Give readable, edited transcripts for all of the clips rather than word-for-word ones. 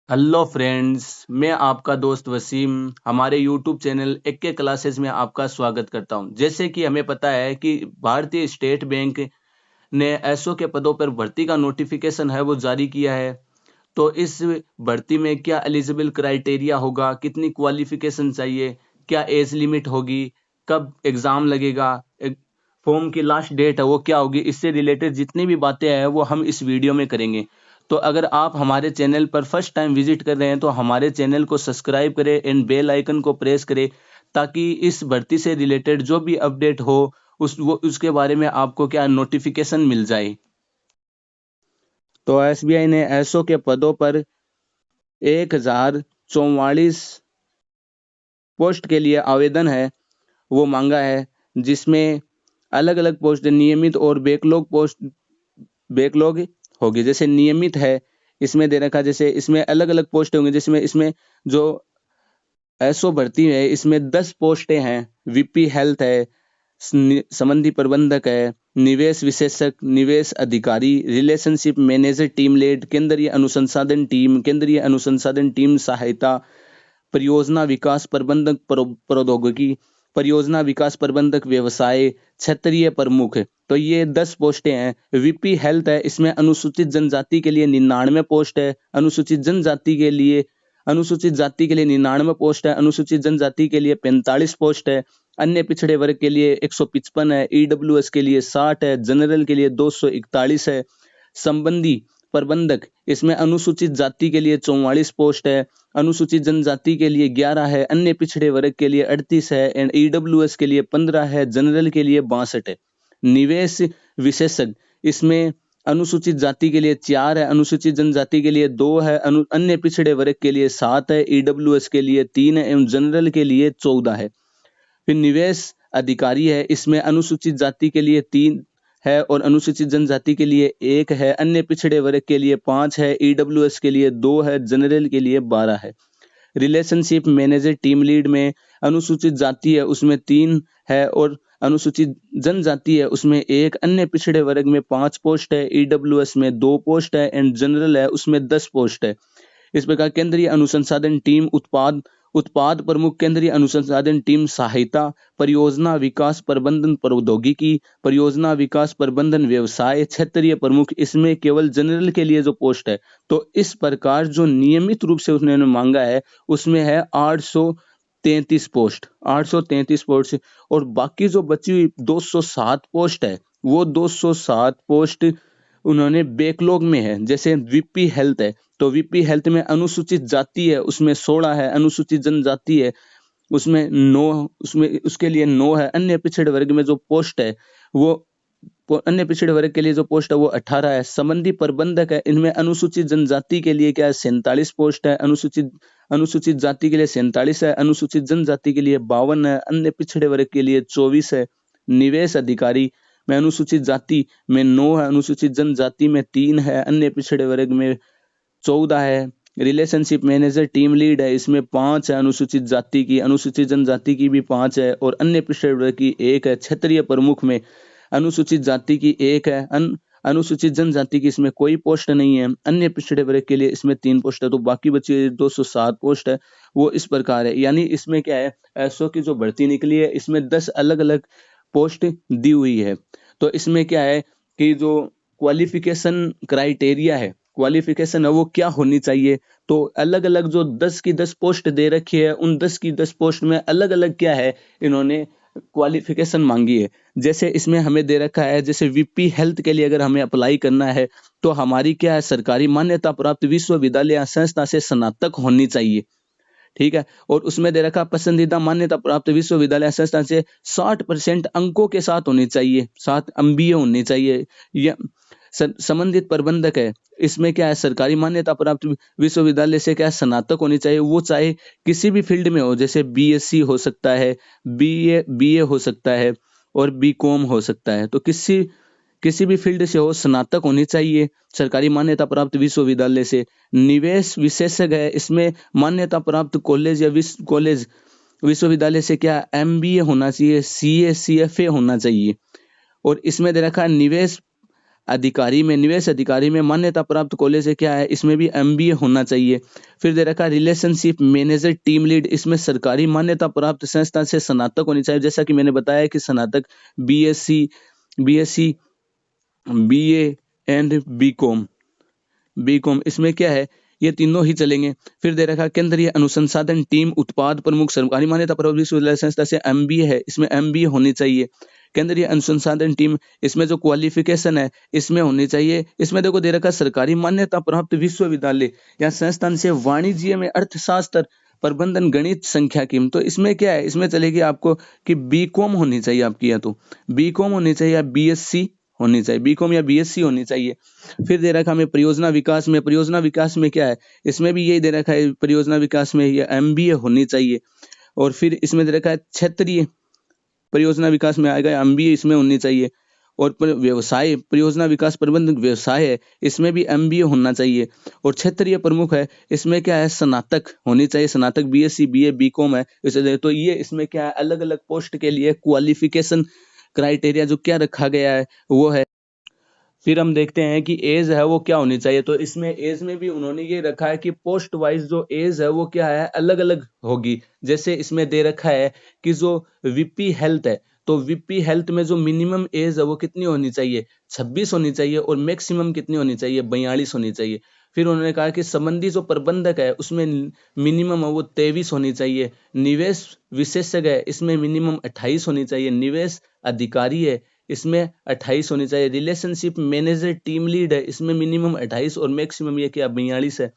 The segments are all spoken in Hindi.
हेलो फ्रेंड्स, मैं आपका दोस्त वसीम हमारे यूट्यूब चैनल एक क्लासेस में आपका स्वागत करता हूं। जैसे कि हमें पता है कि भारतीय स्टेट बैंक ने एसओ के पदों पर भर्ती का नोटिफिकेशन है वो जारी किया है। तो इस भर्ती में क्या एलिजिबल क्राइटेरिया होगा, कितनी क्वालिफिकेशन चाहिए, क्या एज लिमिट होगी, कब एग्जाम लगेगा, फॉर्म की लास्ट डेट है वो क्या होगी, इससे रिलेटेड जितनी भी बातें हैं वो हम इस वीडियो में करेंगे। तो अगर आप हमारे चैनल पर फर्स्ट टाइम विजिट कर रहे हैं तो हमारे चैनल को सब्सक्राइब करें एंड बेल आइकन को प्रेस करें, ताकि इस भर्ती से रिलेटेड जो भी अपडेट हो उसके बारे में आपको क्या नोटिफिकेशन मिल जाए। तो एसबीआई ने एसओ के पदों पर 1044 पोस्ट के लिए आवेदन है वो मांगा है, जिसमें अलग अलग पोस्ट नियमित और बैकलॉग होगी। जैसे नियमित है, इसमें दे रखा, जैसे इसमें अलग अलग पोस्ट होंगे, जिसमें इसमें जो एसओ भर्ती है इसमें 10 पोस्टें हैं। वीपी हेल्थ है, संबंधी प्रबंधक है, निवेश विशेषज्ञ, निवेश अधिकारी, रिलेशनशिप मैनेजर, टीम लीड, केंद्रीय अनुसंधान टीम सहायता, परियोजना विकास प्रबंधक प्रौद्योगिकी, परियोजना विकास प्रबंधक व्यवसाय, क्षेत्रीय प्रमुख। तो ये 10 पोस्टें हैं। वीपी हेल्थ है, इसमें अनुसूचित जनजाति के लिए 99 पोस्ट है, अनुसूचित जाति के लिए 99 पोस्ट है, अनुसूचित जनजाति के लिए 45 पोस्ट है, अन्य पिछड़े वर्ग के लिए 155 है, ईडब्ल्यूएस के लिए 60 है, जनरल के लिए 241 है। संबंधी प्रबंधक, इसमें अनुसूचित जाति के लिए 44 पोस्ट है, अनुसूचित जनजाति के लिए 11 है, अन्य पिछड़े वर्ग के लिए 38 है एंड ईडब्ल्यूएस के लिए 15 है, जनरल के लिए 62 है। निवेश विशेषज्ञ, इसमें अनुसूचित जाति के लिए 4 है, अनुसूचित जनजाति के लिए 2 है, अन्य पिछड़े वर्ग के लिए 7 है, ईडब्ल्यूएस के लिए 3 है एवं जनरल के लिए 14 है। फिर निवेश अधिकारी है, इसमें अनुसूचित जाति के लिए 3 है और अनुसूचित जनजाति के लिए 1 है, अन्य पिछड़े वर्ग के लिए 5 है, ईडब्ल्यूएस के लिए 2 है, जनरल के लिए 12 है। रिलेशनशिप मैनेजर टीम लीड में अनुसूचित जाति है उसमें 3 है और अनुसूचित जनजाति है उसमें 1, अन्य पिछड़े वर्ग में 5 पोस्ट है, ईडब्ल्यूएस में 2 पोस्ट है एंड जनरल है उसमें 10 पोस्ट है। इस प्रकार केंद्रीय अनुसंधान टीम उत्पाद उत्पाद प्रमुख, केंद्रीय अनुसंधान टीम सहायता, परियोजना विकास प्रबंधन प्रौद्योगिकी, परियोजना विकास प्रबंधन व्यवसाय, क्षेत्रीय प्रमुख, इसमें केवल जनरल के लिए जो पोस्ट है। तो इस प्रकार जो नियमित रूप से उसने मांगा है उसमें है 833 पोस्ट और बाकी जो बची हुई 207 पोस्ट है वो 207 पोस्ट उन्होंने बैकलॉग में है। जैसे वीपी हेल्थ है, तो वीपी हेल्थ में अनुसूचित जाति है उसमें 16 है, अनुसूचित जनजाति है उसमें 9, उसमें उसके लिए 9 है, अन्य पिछड़े वर्ग में जो पोस्ट है वो अन्य पिछड़े वर्ग के लिए जो पोस्ट है वो 18 है। संबंधी प्रबंधक है, इनमें अनुसूचित जनजाति के लिए क्या है 47 पोस्ट है, अनुसूचित जाति के लिए 47 है, अनुसूचित जनजाति के लिए 52 है, अन्य पिछड़े वर्ग के लिए 24 है। निवेश अधिकारी में अनुसूचित जाति में 9 है, अनुसूचित जनजाति में 3 है, अन्य पिछड़े वर्ग में 14 है। रिलेशनशिप मैनेजर टीम लीड है, इसमें 5 है, अनुसूचित जाति की, अनुसूचित जनजाति की भी 5 है और अन्य पिछड़े वर्ग की 1 है। क्षेत्रीय प्रमुख में अनुसूचित जाति की 1 है, अनुसूचित जनजाति की इसमें कोई पोस्ट नहीं है, अन्य पिछड़े वर्ग के लिए इसमें 3 पोस्ट है। तो बाकी बची 207 पोस्ट है वो इस प्रकार है। यानी इसमें क्या है, एसओ की जो भर्ती निकली है इसमें 10 अलग अलग पोस्ट दी हुई है। तो इसमें क्या है कि जो क्वालिफिकेशन क्राइटेरिया है, क्वालिफिकेशन है वो क्या होनी चाहिए, तो अलग अलग जो 10 की 10 पोस्ट दे रखी है उन 10 की 10 पोस्ट में अलग अलग क्या है इन्होंने क्वालिफिकेशन मांगी है। जैसे इसमें हमें दे रखा है, जैसे वीपी हेल्थ के लिए अगर हमें अप्लाई करना है तो हमारी क्या है सरकारी मान्यता प्राप्त विश्वविद्यालय या संस्था से स्नातक होनी चाहिए। ठीक है, और उसमें दे रखा पसंदीदा मान्यता प्राप्त विश्वविद्यालय संस्थान से 60% अंकों के साथ होनी चाहिए, साथ एमबीए होनी चाहिए। या संबंधित प्रबंधक है, इसमें क्या है सरकारी मान्यता प्राप्त विश्वविद्यालय से क्या स्नातक होनी चाहिए, वो चाहे किसी भी फील्ड में हो, जैसे बीएससी हो सकता है, बीए हो सकता है और बीकॉम हो सकता है। तो किसी भी फील्ड से हो, स्नातक होनी चाहिए सरकारी मान्यता प्राप्त विश्वविद्यालय से। निवेश विशेषज्ञ है, इसमें मान्यता प्राप्त कॉलेज या विश्वविद्यालय से क्या एमबीए होना चाहिए, सीए सीएफए होना चाहिए। और इसमें दे रखा है निवेश अधिकारी में, निवेश अधिकारी में मान्यता प्राप्त कॉलेज है क्या है, इसमें भी एमबीए होना चाहिए। फिर दे रखा है रिलेशनशिप मैनेजर टीम लीड, इसमें सरकारी मान्यता प्राप्त संस्था से स्नातक होनी चाहिए, जैसा कि मैंने बताया कि स्नातक BSc BSc BA and BCom इसमें क्या है, ये तीनों ही चलेंगे। फिर दे रखा केंद्रीय अनुसंधान टीम उत्पाद प्रमुख सरकारी मान्यता प्राप्त विश्वविद्यालय संस्था से एमबीए है, इसमें एमबीए होनी चाहिए। केंद्रीय अनुसंधान टीम, इसमें जो क्वालिफिकेशन है इसमें होनी चाहिए। इसमें देखो दे रखा सरकारी मान्यता प्राप्त विश्वविद्यालय या संस्थान से वाणिज्य में अर्थशास्त्र प्रबंधन गणित संख्याकी, तो इसमें क्या है, इसमें चलेगी आपको कि बीकॉम होनी चाहिए आपकी, या तो बीकॉम होनी चाहिए या बीएससी होनी चाहिए, बीकॉम या बीएससी होनी चाहिए। फिर दे रखा हमें परियोजना विकास में, परियोजना विकास में क्या है, इसमें भी यही दे रखा है, परियोजना विकास में ये एमबीए होनी चाहिए। और फिर इसमें दे रखा है क्षेत्रीय परियोजना विकास में आएगा एमबीए इसमें होनी चाहिए। और व्यवसाय परियोजना विकास प्रबंधन व्यवसाय है, इसमें भी एमबीए होना चाहिए। और क्षेत्रीय प्रमुख है, इसमें क्या है, स्नातक होनी चाहिए, स्नातक बीएससी बीए बीकॉम है इसे, तो ये इसमें क्या है, अलग अलग पोस्ट के लिए क्वालिफिकेशन क्राइटेरिया जो क्या रखा गया है वो है। फिर हम देखते हैं कि एज है वो क्या होनी चाहिए, तो इसमें एज में भी उन्होंने ये रखा है कि पोस्ट वाइज जो एज है वो क्या है, अलग अलग होगी। जैसे इसमें दे रखा है कि जो वीपी हेल्थ है, तो वीपी हेल्थ में जो मिनिमम एज है वो कितनी होनी चाहिए, 26 होनी चाहिए, और मैक्सिमम कितनी होनी चाहिए, 42 होनी चाहिए। फिर उन्होंने कहा कि संबंधी जो प्रबंधक है उसमें मिनिमम है वो 23 होनी चाहिए। निवेश विशेषज्ञ है, इसमें मिनिमम 28 होनी चाहिए। निवेश अधिकारी है, इसमें 28 होनी चाहिए। रिलेशनशिप मैनेजर टीम लीड है, इसमें मिनिमम 28 और मैक्सिमम ये क्या 42 है।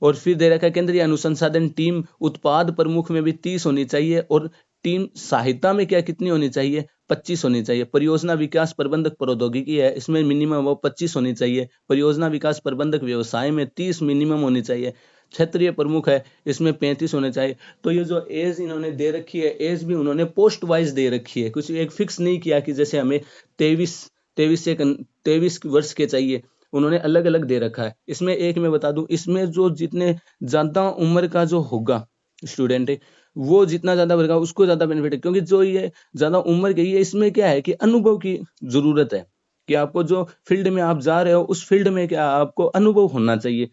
और फिर दे रखा है केंद्रीय अनुसंधान टीम उत्पाद प्रमुख में भी 30 होनी चाहिए, और टीम सहायता में क्या कितनी होनी चाहिए, 25 होनी चाहिए। परियोजना विकास प्रबंधक प्रौद्योगिकी है, इसमें मिनिमम वो 25 होनी चाहिए। परियोजना विकास प्रबंधक व्यवसाय में 30 मिनिमम होनी चाहिए। क्षेत्रीय प्रमुख है, इसमें 35 होने चाहिए। तो ये जो एज इन्होंने दे रखी है, एज भी उन्होंने पोस्ट वाइज दे रखी है, कुछ एक फिक्स नहीं किया कि जैसे हमें 23 वर्ष के चाहिए, उन्होंने अलग अलग दे रखा है। इसमें एक मैं बता दूं, इसमें जो जितने ज्यादा उम्र का जो होगा स्टूडेंट है, वो जितना ज्यादा भरेगा उसको ज्यादा बेनिफिट है, क्योंकि जो ये ज्यादा उम्र की है इसमें क्या है कि अनुभव की जरूरत है, कि आपको जो फील्ड में आप जा रहे हो उस फील्ड में क्या आपको अनुभव होना चाहिए।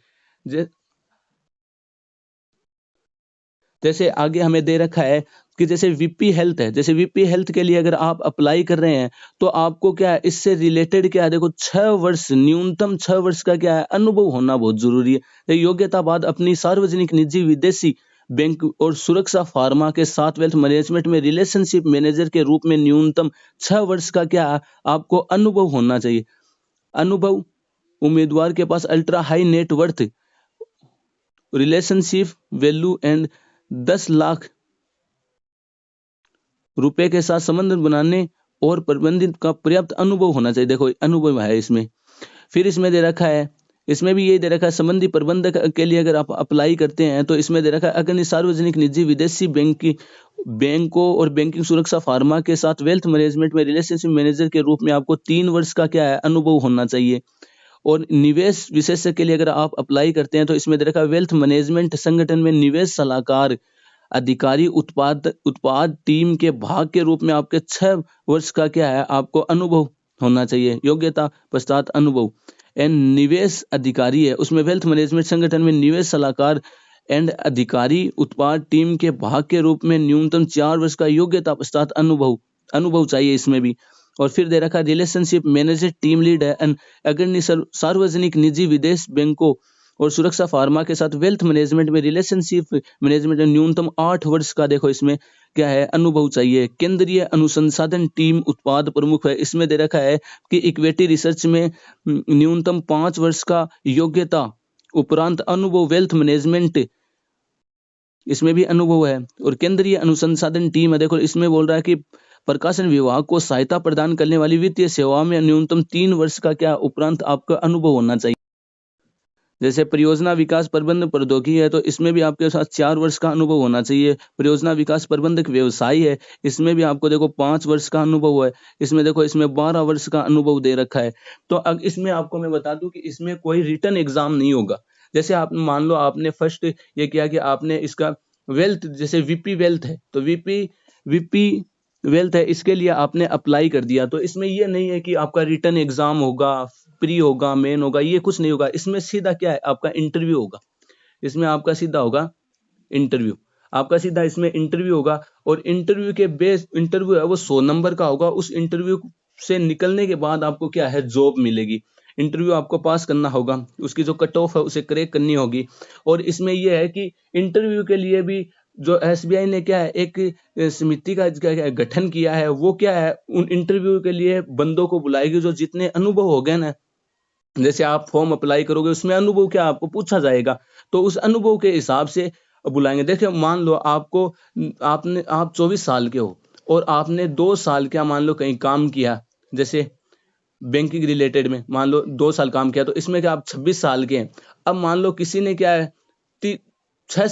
जैसे आगे हमें दे रखा है कि जैसे वीपी हेल्थ है, जैसे वीपी हेल्थ के लिए अगर आप अप्लाई कर रहे हैं तो आपको क्या है, इससे रिलेटेड क्या है, देखो 6 वर्ष, न्यूनतम 6 वर्ष का क्या है अनुभव होना बहुत जरूरी है। तो योग्यता बाद अपनी सार्वजनिक निजी विदेशी बैंक और सुरक्षा फार्मा के साथ वेल्थ मैनेजमेंट में रिलेशनशिप मैनेजर के रूप में न्यूनतम 6 वर्ष का क्या है, आपको अनुभव होना चाहिए। अनुभव उम्मीदवार के पास ultra high net worth relationship value and 10 lakh रुपए के साथ संबंध बनाने और प्रबंधित का पर्याप्त अनुभव होना चाहिए। देखो अनुभव है इसमें। फिर इसमें दे रखा है, इसमें भी यही दे रखा है, संबंधी प्रबंधक के लिए अगर आप अप्लाई करते हैं तो इसमें दे रखा है अग्रणी सार्वजनिक निजी विदेशी बैंकों और बैंकिंग सुरक्षा फार्मा के साथ वेल्थ मैनेजमेंट में रिलेशनशिप मैनेजर के रूप में आपको 3 वर्ष का क्या है अनुभव होना चाहिए। और निवेश विशेषज्ञ के लिए अगर आप अप्लाई करते हैं तो इसमें दे रखा है वेल्थ मैनेजमेंट संगठन में निवेश सलाहकार अधिकारी उत्पाद टीम के भाग के रूप में आपके 6 वर्ष का क्या है आपको अनुभव होना चाहिए। योग्यता पश्चात अनुभव एंड निवेश अधिकारी है, उसमें वेल्थ मैनेजमेंट संगठन में निवेश सलाहकार एंड अधिकारी उत्पाद टीम के भाग के रूप में न्यूनतम 4 वर्ष का योग्यता पश्चात अनुभव चाहिए इसमें भी। और फिर दे रखा रिलेशनशिप मैनेजर टीम लीड है एंड अग्रणी सार्वजनिक निजी विदेश बैंकों और सुरक्षा फार्मा के साथ वेल्थ मैनेजमेंट में रिलेशनशिप मैनेजमेंट में न्यूनतम 8 वर्ष का देखो इसमें क्या है अनुभव चाहिए। केंद्रीय अनुसंधान टीम उत्पाद प्रमुख है, इसमें दे रखा है कि इक्विटी रिसर्च में न्यूनतम 5 वर्ष का योग्यता उपरांत अनुभव वेल्थ मैनेजमेंट इसमें भी अनुभव है। और केंद्रीय अनुसंधान टीम है, देखो इसमें बोल रहा है कि प्रकाशन विभाग को सहायता प्रदान करने वाली वित्तीय सेवा में न्यूनतम 3 वर्ष का क्या उपरांत आपका अनुभव होना चाहिए। जैसे परियोजना विकास प्रबंधन प्रौद्योगिकी है तो इसमें भी आपके साथ 4 वर्ष का अनुभव होना चाहिए। परियोजना विकास प्रबंधक व्यवसाय है, इसमें भी आपको देखो 5 वर्ष का अनुभव है। इसमें देखो इसमें 12 वर्ष का अनुभव दे रखा है। तो अब इसमें आपको मैं बता दूं कि इसमें कोई रिटन एग्जाम नहीं होगा। जैसे आप मान लो आपने फर्स्ट ये किया कि आपने इसका वेल्थ, जैसे वीपी वेल्थ है तो वीपी वेल्थ है, इसके लिए आपने अप्लाई कर दिया, तो इसमें ये नहीं है कि आपका रिटर्न एग्जाम होगा, प्री होगा, मेन होगा, ये कुछ नहीं होगा। इसमें सीधा क्या है, आपका इंटरव्यू होगा। इसमें आपका सीधा होगा इंटरव्यू, आपका सीधा इसमें इंटरव्यू होगा। और इंटरव्यू के बेस, इंटरव्यू है वो 100 नंबर का होगा। उस इंटरव्यू से निकलने के बाद आपको क्या है, जॉब मिलेगी। इंटरव्यू आपको पास करना होगा, उसकी जो कट ऑफ है उसे क्रैक करनी होगी। और इसमें यह है कि इंटरव्यू के लिए भी जो एसबीआई ने क्या है, एक समिति का गठन किया है। वो क्या है, उन इंटरव्यू के लिए बंदों को बुलाएगी जो जितने अनुभव हो गए ना, जैसे आप फॉर्म अप्लाई करोगे उसमें अनुभव क्या आपको पूछा जाएगा, तो उस अनुभव के हिसाब से बुलाएंगे। देखिए मान लो आपको, आप 24 साल के हो और आपने 2 साल क्या मान लो कहीं काम किया, जैसे बैंकिंग रिलेटेड में मान लो 2 साल काम किया, तो इसमें क्या आप 26 साल के हैं। अब मान लो किसी ने क्या है 6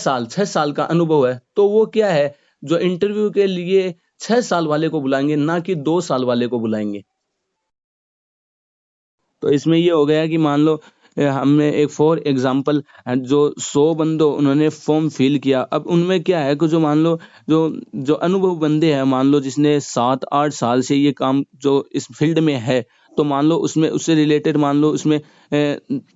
साल का अनुभव है, तो वो क्या है, जो इंटरव्यू के लिए 6 साल वाले को बुलाएंगे, ना कि 2 साल वाले को बुलाएंगे। तो इसमें ये हो गया कि मान लो हमने एक फॉर एग्जांपल जो 100 बंदों उन्होंने फॉर्म फिल किया। अब उनमें क्या है कि जो मान लो जो जो अनुभव बंदे हैं, मान लो जिसने 7-8 साल से ये काम जो इस फील्ड में है, तो मान लो उसमें उससे रिलेटेड मान लो उसमें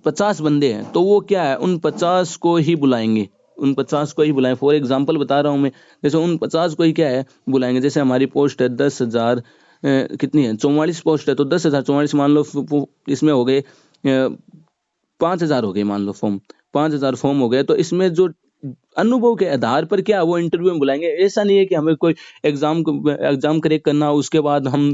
50 बंदे हैं, तो वो क्या है उन 50 को ही बुलाएंगे, उन 50 को ही बुलाएं। फॉर एग्जांपल बता रहा हूँ मैं, जैसे उन 50 को ही क्या है बुलाएंगे। जैसे हमारी पोस्ट है 10,000, कितनी है 44 पोस्ट है, तो 10,000 44 मान लो इसमें हो गए 5,000 हो गए, मान लो फॉर्म 5,000 फॉर्म हो गए। तो इसमें जो अनुभव के आधार पर क्या वो इंटरव्यू में बुलाएंगे। ऐसा नहीं है कि हमें कोई एग्जाम क्रैक करना हो, उसके बाद हम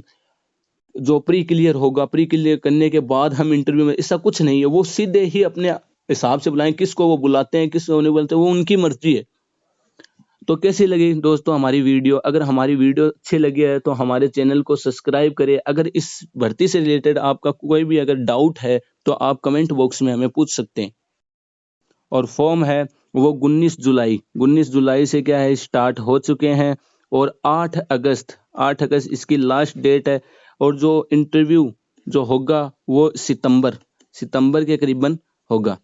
जो प्री क्लियर होगा, प्री क्लियर करने के बाद हम इंटरव्यू में, ऐसा कुछ नहीं है। वो सीधे ही अपने हिसाब से बुलाएं, किसको वो बुलाते हैं किसको नहीं बुलाते, वो उनकी मर्जी है। तो कैसी लगी दोस्तों हमारी वीडियो? अगर हमारी वीडियो अच्छी लगी है तो हमारे चैनल को सब्सक्राइब करें। अगर इस भर्ती से रिलेटेड आपका कोई भी अगर डाउट है तो आप कमेंट बॉक्स में हमें पूछ सकते हैं। और फॉर्म है वो 19 जुलाई से क्या है स्टार्ट हो चुके हैं। और 8 अगस्त इसकी लास्ट डेट है। और जो इंटरव्यू जो होगा वो सितंबर के करीबन होगा।